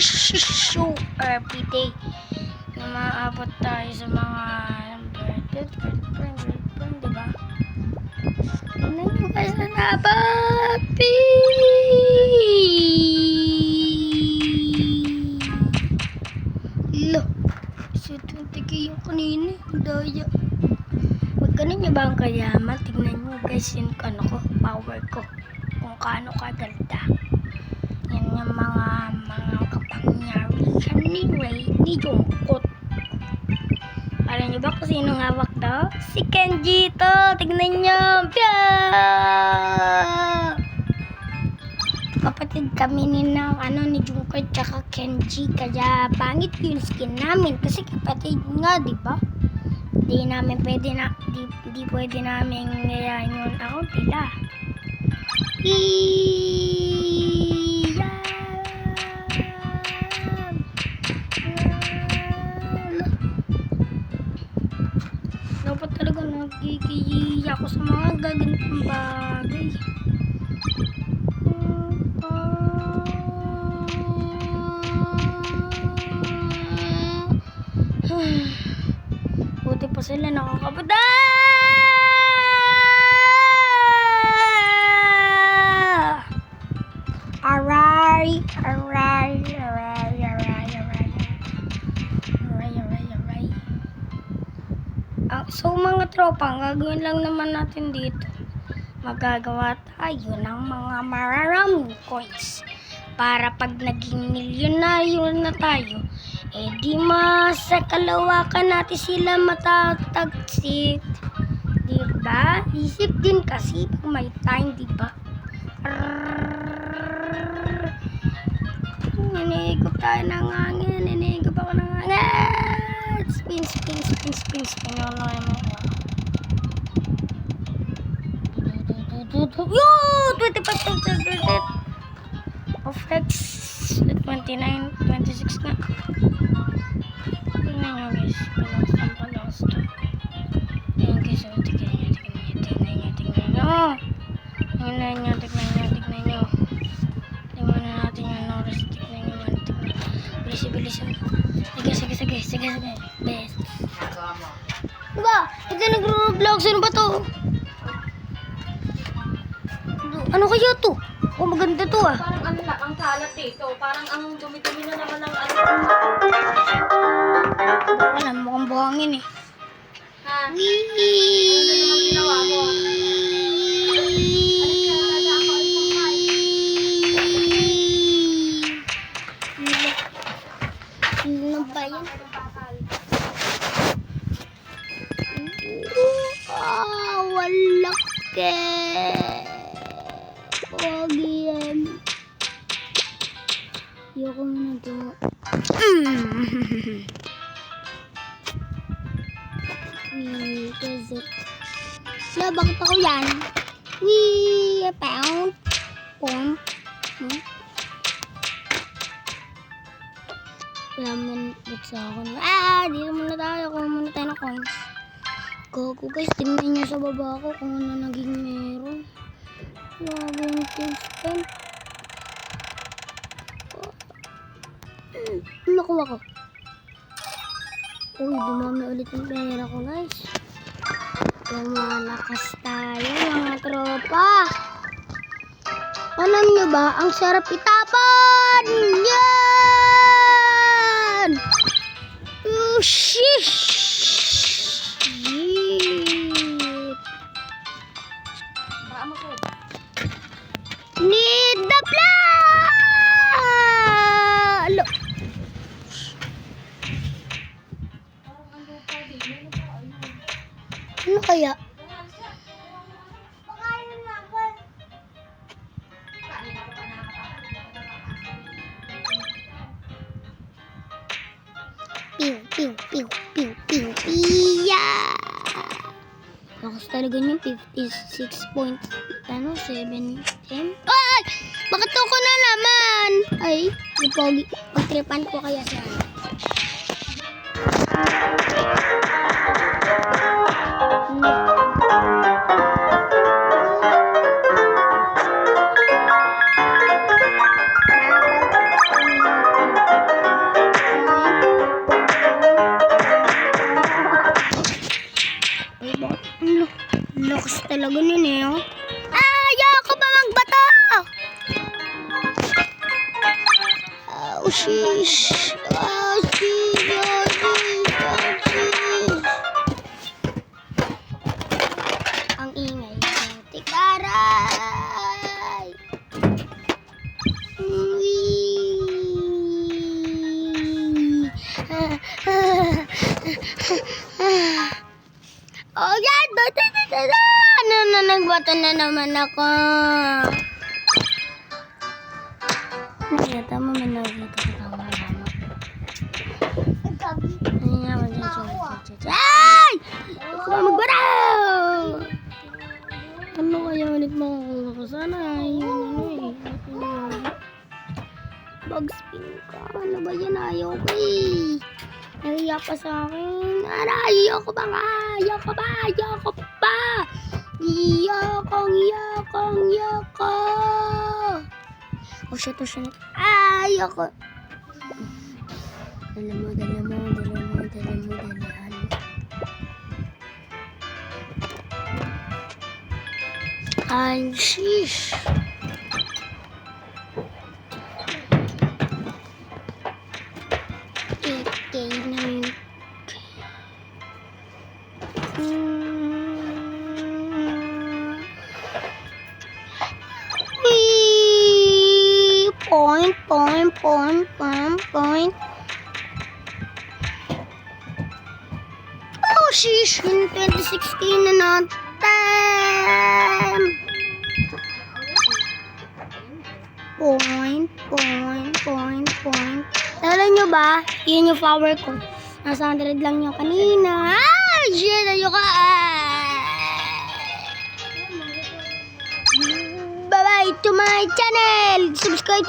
show everyday na maabot tayo sa mga girlfriend, diba? Tignan nyo guys na nababi! Lo, so 20k yung kanina, daya. Magkano nyo ba ang kayaman? Tignan nyo guys yung power ko. Kung kaano kaganda. Yan yung mga kapangyarihan ni Jungkook. Alam nyo ba kung sinong hawak daw? Si Kenji to! Tignan nyo! Kapatid kami ni Jungkook tsaka Kenji. Kaya pangit yung skin namin. Kasi kapatid nga, di ba? Di pwede namin ngayon yung account nila. Dapat talaga nagigiya ako sa mga gagantong bagay. Buti pa sila nakakabada. Aray. So mga tropa, ang gagawin lang naman natin dito, magagawa tayo ng mga mararaming coins para pag naging milyonaryo na tayo, di sa kalawakan natin sila matatagsit, diba? Isip din kasi pag may time, diba? Niniigop tayo ng hangin, niniigop ako ng hangin. Spin. Yo! 25 of X 29, 26 na. Tingnan nyo guys, palakas to. Ayan guys, tignan nyo. Tingnan nyo. Tingnan natin yung oras. Tingnan nyo. Bilis. Sige. Best. Diba? Ito nag-vlog. Sino ba to? Ano kaya to? Oh, maganda to ah. Parang ang kalat ito. Parang ang dumi-dumi na naman ng Wala, mukhang buhangin eh. Ha? Ano naman ginawa mo? Ano ba yan? Wala ke. Pogi yan. Ayoko muna ito. Kasi bakit ako yan? Pound. Wala mo sa akin. Dito muna tayo. Kuha muna tayo ng coins. Gago guys, tingnan nyo sa baba ko kung ano naging meron. Grabe yung kids pen. Nakuha ko. Uy, dumami ulit yung pera ko guys. Lumalakas tayo mga tropa. Alam nyo ba, ang sarap itapan! Yan! Oh, shish! Need the blood! Ano kaya? Piu. Yeah! Lakas talaga niya, 56.7 M. Ay! Bakit ako na naman? Ay, ipogi. Pagtripan ko kaya siya. talaga nun eh. Oh. Ayoko pa magbato! Oh, sheesh. Oh, sheesh. Oh, sheesh. Oh, sheesh. Ang ingay ko. Tikaray! Oh, yan! Nagbato na naman ako. Nakita mo, may nakita ko. Tama. Ay! Ako ba magbato? Ano kaya ulit makukuha ko? Sana yun Bugs pink ka. Ano ba yan? Ayaw ko eh. Nahiya pa sa akin. Ayaw ko ba nga? Ayaw ko pa. Iyakong. Oh shit. Ayaw ko. Dala mo. Ay, sheesh. Point. Oh, sheesh. In 2016 na natin. Point. Alam nyo ba? Yun yung flower ko. Nasa 100 lang yung kanina. Shit! Ayoko. Bye-bye to my channel. Subscribe to